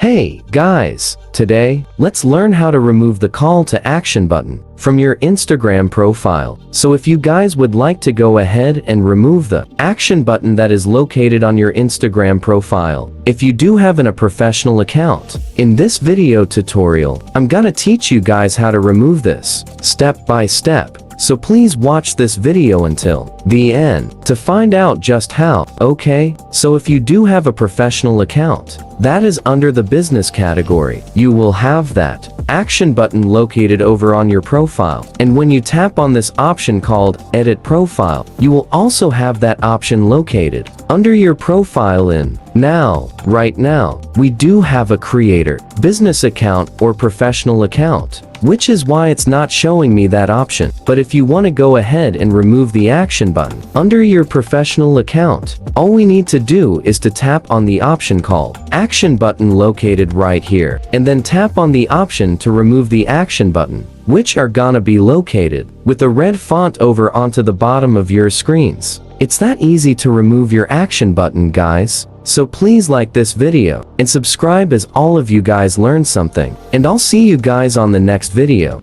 Hey, guys, today, let's learn how to remove the call to action button from your Instagram profile. So if you guys would like to go ahead and remove the action button that is located on your Instagram profile, if you do have a professional account, in this video tutorial, I'm gonna teach you guys how to remove this step by step. So please watch this video until the end to find out just how, okay? So if you do have a professional account, that is under the business category, you will have that action button located over on your profile. And when you tap on this option called Edit Profile, you will also have that option located under your profile in. Now, right now, we do have a creator, business account or professional account, which is why it's not showing me that option. But if you want to go ahead and remove the action button under your professional account, all we need to do is to tap on the option called action button located right here, and then tap on the option to remove the action button, which are gonna be located with the red font over onto the bottom of your screens. It's that easy to remove your action button, guys. So please like this video and subscribe as all of you guys learn something, and I'll see you guys on the next video.